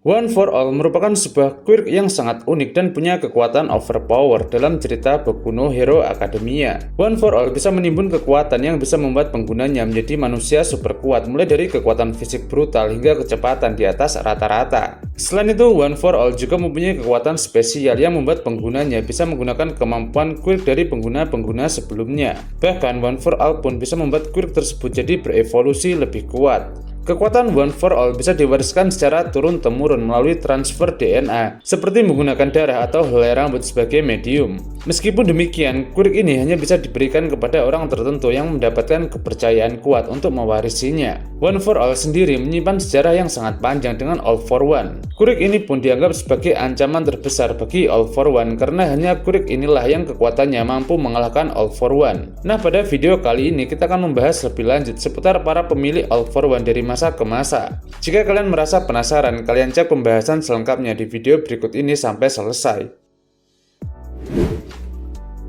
One for All merupakan sebuah quirk yang sangat unik dan punya kekuatan overpower dalam cerita Boku no Hero Academia. One for All bisa menimbun kekuatan yang bisa membuat penggunanya menjadi manusia super kuat, mulai dari kekuatan fisik brutal hingga kecepatan di atas rata-rata. Selain itu, One for All juga mempunyai kekuatan spesial yang membuat penggunanya bisa menggunakan kemampuan quirk dari pengguna-pengguna sebelumnya. Bahkan One for All pun bisa membuat quirk tersebut jadi berevolusi lebih kuat. Kekuatan One for All bisa diwariskan secara turun-temurun melalui transfer DNA, seperti menggunakan darah atau helai rambut sebagai medium. Meskipun demikian, quirk ini hanya bisa diberikan kepada orang tertentu yang mendapatkan kepercayaan kuat untuk mewarisinya. One for All sendiri menyimpan sejarah yang sangat panjang dengan All for One. Quirk ini pun dianggap sebagai ancaman terbesar bagi All for One karena hanya quirk inilah yang kekuatannya mampu mengalahkan All for One. Nah, pada video kali ini kita akan membahas lebih lanjut seputar para pemilik All for One dari masa ke masa. Jika kalian merasa penasaran, kalian cek pembahasan selengkapnya di video berikut ini sampai selesai.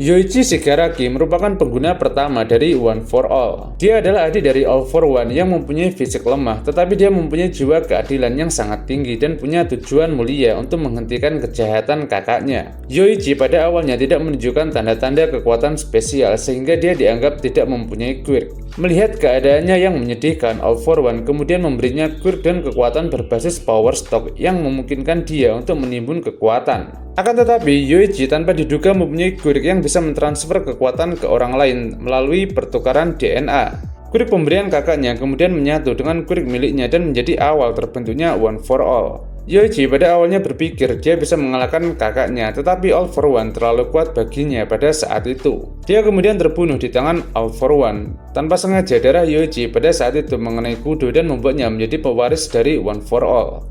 Yoichi Shigaraki merupakan pengguna pertama dari One for All. Dia adalah adik dari All for One yang mempunyai fisik lemah, tetapi dia mempunyai jiwa keadilan yang sangat tinggi dan punya tujuan mulia untuk menghentikan kejahatan kakaknya. Yoichi pada awalnya tidak menunjukkan tanda-tanda kekuatan spesial sehingga dia dianggap tidak mempunyai quirk. Melihat keadaannya yang menyedihkan, All for One kemudian memberinya quirk dan kekuatan berbasis power stock yang memungkinkan dia untuk menimbun kekuatan. Akan tetapi, Yoichi tanpa diduga mempunyai quirk yang bisa mentransfer kekuatan ke orang lain melalui pertukaran DNA. Quirk pemberian kakaknya kemudian menyatu dengan quirk miliknya dan menjadi awal terbentuknya One for All. Yoichi pada awalnya berpikir dia bisa mengalahkan kakaknya, tetapi All for One terlalu kuat baginya pada saat itu. Dia kemudian terbunuh di tangan All for One. Tanpa sengaja, darah Yoichi pada saat itu mengenai Kudo dan membuatnya menjadi pewaris dari One for All.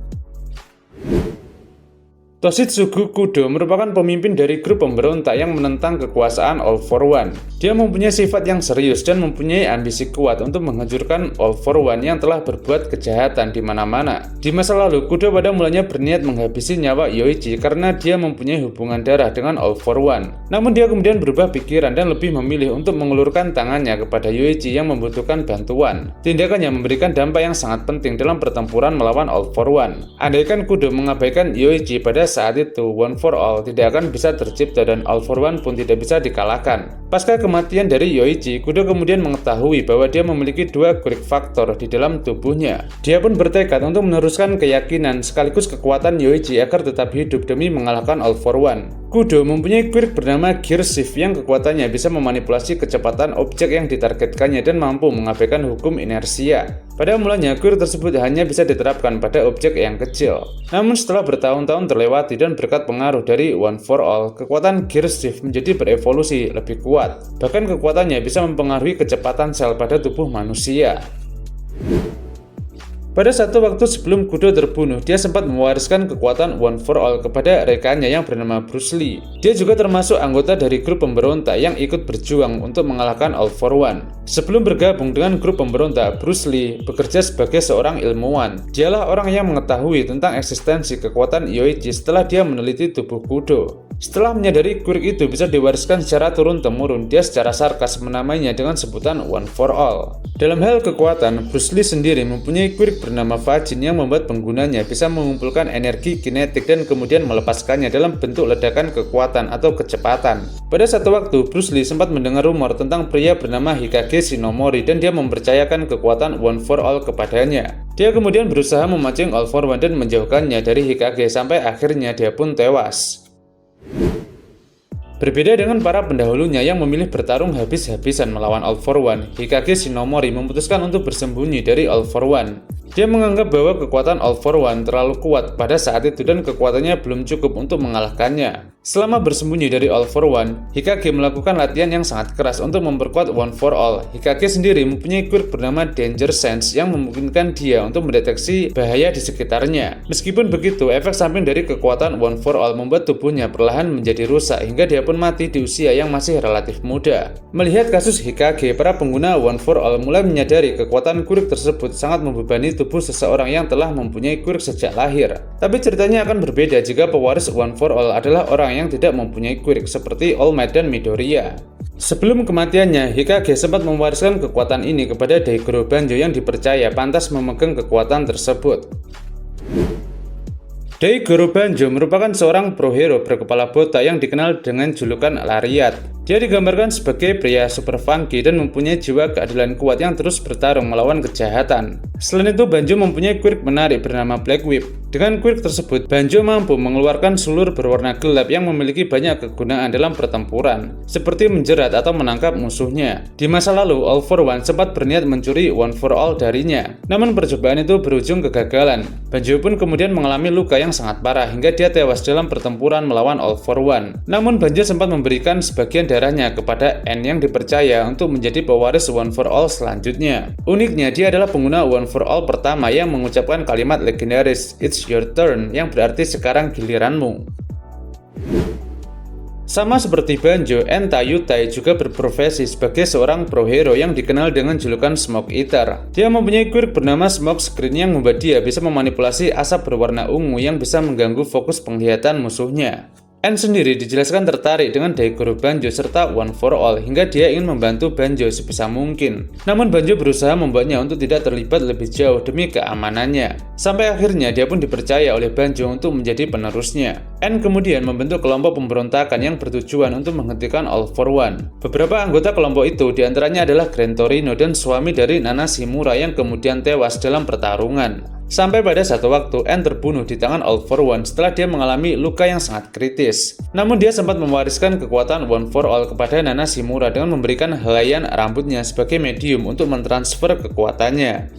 Toshitsugu Kudo merupakan pemimpin dari grup pemberontak yang menentang kekuasaan All for One. Dia mempunyai sifat yang serius dan mempunyai ambisi kuat untuk menghancurkan All for One yang telah berbuat kejahatan di mana-mana. Di masa lalu, Kudo pada mulanya berniat menghabisi nyawa Yoichi karena dia mempunyai hubungan darah dengan All for One. Namun dia kemudian berubah pikiran dan lebih memilih untuk mengulurkan tangannya kepada Yoichi yang membutuhkan bantuan. Tindakannya memberikan dampak yang sangat penting dalam pertempuran melawan All for One. Andaikan Kudo mengabaikan Yoichi pada saat itu, One for All tidak akan bisa tercipta dan All for One pun tidak bisa dikalahkan. Pasca kematian dari Yoichi, Kudo kemudian mengetahui bahwa dia memiliki dua quirk faktor di dalam tubuhnya. Dia pun bertekad untuk meneruskan keyakinan sekaligus kekuatan Yoichi agar tetap hidup demi mengalahkan All for One. Kudo mempunyai quirk bernama Gear Shift yang kekuatannya bisa memanipulasi kecepatan objek yang ditargetkannya dan mampu mengabaikan hukum inersia. Pada mulanya, quirk tersebut hanya bisa diterapkan pada objek yang kecil. Namun setelah bertahun-tahun terlewati dan berkat pengaruh dari One for All, kekuatan Gear Shift menjadi berevolusi lebih kuat. Bahkan kekuatannya bisa mempengaruhi kecepatan sel pada tubuh manusia. Pada satu waktu sebelum Kudo terbunuh, dia sempat mewariskan kekuatan One for All kepada rekannya yang bernama Bruce Lee. Dia juga termasuk anggota dari grup pemberontak yang ikut berjuang untuk mengalahkan All for One. Sebelum bergabung dengan grup pemberontak, Bruce Lee bekerja sebagai seorang ilmuwan. Dialah orang yang mengetahui tentang eksistensi kekuatan Yoichi setelah dia meneliti tubuh Kudo. Setelah menyadari quirk itu bisa diwariskan secara turun-temurun, dia secara sarkas menamainya dengan sebutan One for All. Dalam hal kekuatan, Bruce Lee sendiri mempunyai quirk bernama Fajin yang membuat penggunanya bisa mengumpulkan energi kinetik dan kemudian melepaskannya dalam bentuk ledakan kekuatan atau kecepatan. Pada satu waktu, Bruce Lee sempat mendengar rumor tentang pria bernama Hikage Shinomori dan dia mempercayakan kekuatan One for All kepadanya. Dia kemudian berusaha memancing All for One dan menjauhkannya dari Hikage sampai akhirnya dia pun tewas. Berbeda dengan para pendahulunya yang memilih bertarung habis-habisan melawan All for One, Hikage Shinomori memutuskan untuk bersembunyi dari All for One. Dia menganggap bahwa kekuatan All for One terlalu kuat pada saat itu dan kekuatannya belum cukup untuk mengalahkannya. Selama bersembunyi dari All for One, Hikage melakukan latihan yang sangat keras untuk memperkuat One for All. Hikage sendiri mempunyai quirk bernama Danger Sense yang memungkinkan dia untuk mendeteksi bahaya di sekitarnya. Meskipun begitu, efek samping dari kekuatan One for All membuat tubuhnya perlahan menjadi rusak hingga dia pun mati di usia yang masih relatif muda. Melihat kasus Hikage, para pengguna One for All mulai menyadari kekuatan quirk tersebut sangat membebani tubuh seseorang yang telah mempunyai quirk sejak lahir. Tapi ceritanya akan berbeda jika pewaris One for All adalah orang yang tidak mempunyai quirk seperti All Might dan Midoriya. Sebelum kematiannya, Hikage sempat mewariskan kekuatan ini kepada Daigoro Banjo yang dipercaya pantas memegang kekuatan tersebut. Daigoro Banjo merupakan seorang pro hero berkepala botak yang dikenal dengan julukan Lariat. Dia digambarkan sebagai pria super funky dan mempunyai jiwa keadilan kuat yang terus bertarung melawan kejahatan. Selain itu, Banjo mempunyai quirk menarik bernama Black Whip. Dengan quirk tersebut, Banjo mampu mengeluarkan sulur berwarna gelap yang memiliki banyak kegunaan dalam pertempuran, seperti menjerat atau menangkap musuhnya. Di masa lalu, All For One sempat berniat mencuri One For All darinya. Namun percobaan itu berujung kegagalan. Banjo pun kemudian mengalami luka yang sangat parah hingga dia tewas dalam pertempuran melawan All For One. Namun Banjo sempat memberikan sebagian darahnya kepada N yang dipercaya untuk menjadi pewaris One For All selanjutnya. Uniknya, dia adalah pengguna One For All pertama yang mengucapkan kalimat legendaris "It's your turn" yang berarti sekarang giliranmu. Sama seperti Banjo, N Tayutai juga berprofesi sebagai seorang pro hero yang dikenal dengan julukan Smoke Eater. Dia mempunyai quirk bernama Smoke Screen yang membuat dia bisa memanipulasi asap berwarna ungu yang bisa mengganggu fokus penglihatan musuhnya. N sendiri dijelaskan tertarik dengan Daigoro Banjo serta One For All hingga dia ingin membantu Banjo sebisa mungkin. Namun Banjo berusaha membuatnya untuk tidak terlibat lebih jauh demi keamanannya. Sampai akhirnya dia pun dipercaya oleh Banjo untuk menjadi penerusnya. N kemudian membentuk kelompok pemberontakan yang bertujuan untuk menghentikan All For One. Beberapa anggota kelompok itu diantaranya adalah Gran Torino dan suami dari Nana Shimura yang kemudian tewas dalam pertarungan. Sampai pada satu waktu, N terbunuh di tangan All For One setelah dia mengalami luka yang sangat kritis. Namun dia sempat mewariskan kekuatan One For All kepada Nana Shimura dengan memberikan helaian rambutnya sebagai medium untuk mentransfer kekuatannya.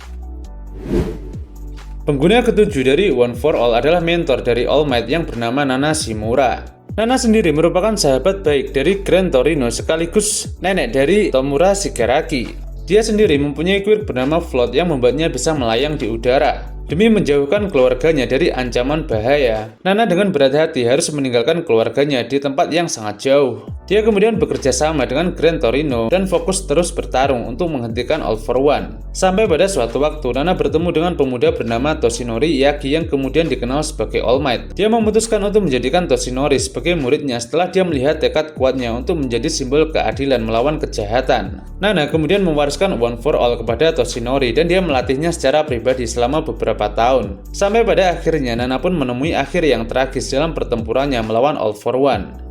Pengguna ketujuh dari One For All adalah mentor dari All Might yang bernama Nana Shimura. Nana sendiri merupakan sahabat baik dari Gran Torino sekaligus nenek dari Tomura Shigaraki. Dia sendiri mempunyai quirk bernama Float yang membuatnya bisa melayang di udara. Demi menjauhkan keluarganya dari ancaman bahaya, Nana dengan berat hati harus meninggalkan keluarganya di tempat yang sangat jauh. Dia kemudian bekerja sama dengan Gran Torino dan fokus terus bertarung untuk menghentikan All For One. Sampai pada suatu waktu, Nana bertemu dengan pemuda bernama Toshinori Yagi yang kemudian dikenal sebagai All Might. Dia memutuskan untuk menjadikan Toshinori sebagai muridnya setelah dia melihat tekad kuatnya untuk menjadi simbol keadilan melawan kejahatan. Nana kemudian mewariskan One For All kepada Toshinori dan dia melatihnya secara pribadi selama beberapa tahun. Sampai pada akhirnya Nana pun menemui akhir yang tragis dalam pertempurannya melawan All For One.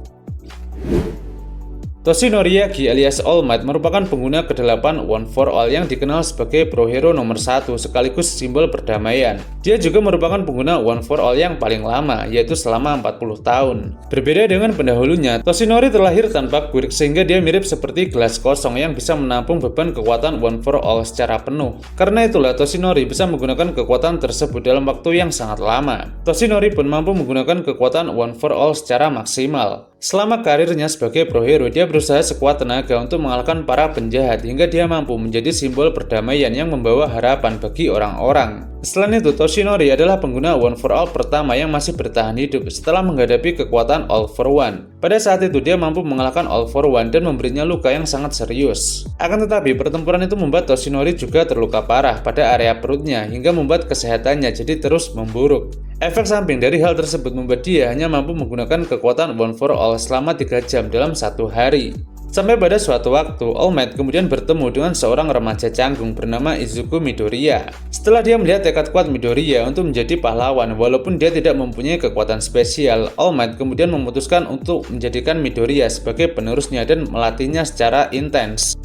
Toshinori Yagi alias All Might merupakan pengguna ke-8 One For All yang dikenal sebagai pro hero nomor 1 sekaligus simbol perdamaian. Dia juga merupakan pengguna One For All yang paling lama, yaitu selama 40 tahun. Berbeda dengan pendahulunya, Toshinori terlahir tanpa quirk sehingga dia mirip seperti gelas kosong yang bisa menampung beban kekuatan One For All secara penuh. Karena itulah Toshinori bisa menggunakan kekuatan tersebut dalam waktu yang sangat lama. Toshinori pun mampu menggunakan kekuatan One For All secara maksimal. Selama karirnya sebagai pro hero, dia berusaha sekuat tenaga untuk mengalahkan para penjahat hingga dia mampu menjadi simbol perdamaian yang membawa harapan bagi orang-orang. Selain itu, Toshinori adalah pengguna One For All pertama yang masih bertahan hidup setelah menghadapi kekuatan All For One. Pada saat itu, dia mampu mengalahkan All For One dan memberinya luka yang sangat serius. Akan tetapi, pertempuran itu membuat Toshinori juga terluka parah pada area perutnya hingga membuat kesehatannya jadi terus memburuk. Efek samping dari hal tersebut membuat dia hanya mampu menggunakan kekuatan One For All selama 3 jam dalam satu hari. Sampai pada suatu waktu, All Might kemudian bertemu dengan seorang remaja canggung bernama Izuku Midoriya. Setelah dia melihat tekad kuat Midoriya untuk menjadi pahlawan, walaupun dia tidak mempunyai kekuatan spesial, All Might kemudian memutuskan untuk menjadikan Midoriya sebagai penerusnya dan melatihnya secara intens.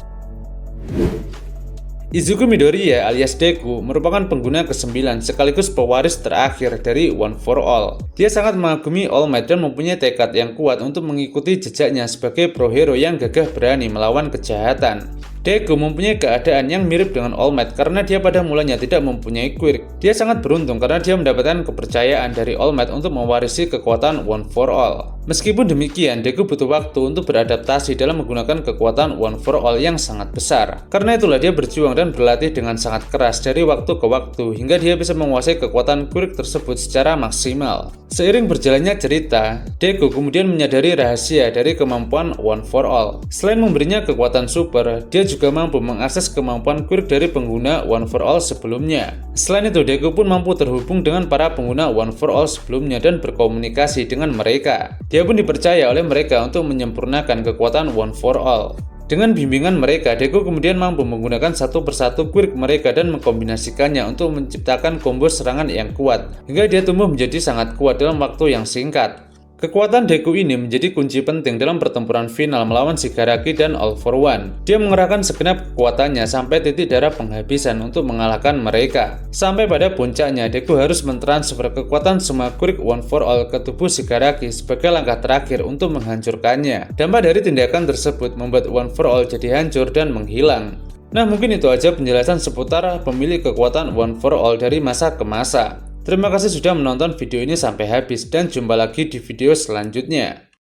Izuku Midoriya alias Deku merupakan pengguna ke-9 sekaligus pewaris terakhir dari One For All. Dia sangat mengagumi All Might dan mempunyai tekad yang kuat untuk mengikuti jejaknya sebagai pro hero yang gagah berani melawan kejahatan. Deku mempunyai keadaan yang mirip dengan All Might karena dia pada mulanya tidak mempunyai quirk. Dia sangat beruntung karena dia mendapatkan kepercayaan dari All Might untuk mewarisi kekuatan One For All. Meskipun demikian, Deku butuh waktu untuk beradaptasi dalam menggunakan kekuatan One For All yang sangat besar. Karena itulah dia berjuang dan berlatih dengan sangat keras dari waktu ke waktu hingga dia bisa menguasai kekuatan quirk tersebut secara maksimal. Seiring berjalannya cerita, Deku kemudian menyadari rahasia dari kemampuan One For All. Selain memberinya kekuatan super, dia juga mampu mengakses kemampuan quirk dari pengguna One For All sebelumnya. Selain itu, Deku pun mampu terhubung dengan para pengguna One For All sebelumnya dan berkomunikasi dengan mereka. Dia pun dipercaya oleh mereka untuk menyempurnakan kekuatan One For All. Dengan bimbingan mereka, Deku kemudian mampu menggunakan satu persatu quirk mereka dan mengkombinasikannya untuk menciptakan combo serangan yang kuat, hingga dia tumbuh menjadi sangat kuat dalam waktu yang singkat. Kekuatan Deku ini menjadi kunci penting dalam pertempuran final melawan Shigaraki dan All For One. Dia mengerahkan segenap kekuatannya sampai titik darah penghabisan untuk mengalahkan mereka. Sampai pada puncaknya, Deku harus mentransfer kekuatan semua quirk One For All ke tubuh Shigaraki sebagai langkah terakhir untuk menghancurkannya. Dampak dari tindakan tersebut membuat One For All jadi hancur dan menghilang. Nah, mungkin itu aja penjelasan seputar pemilik kekuatan One For All dari masa ke masa. Terima kasih sudah menonton video ini sampai habis dan jumpa lagi di video selanjutnya.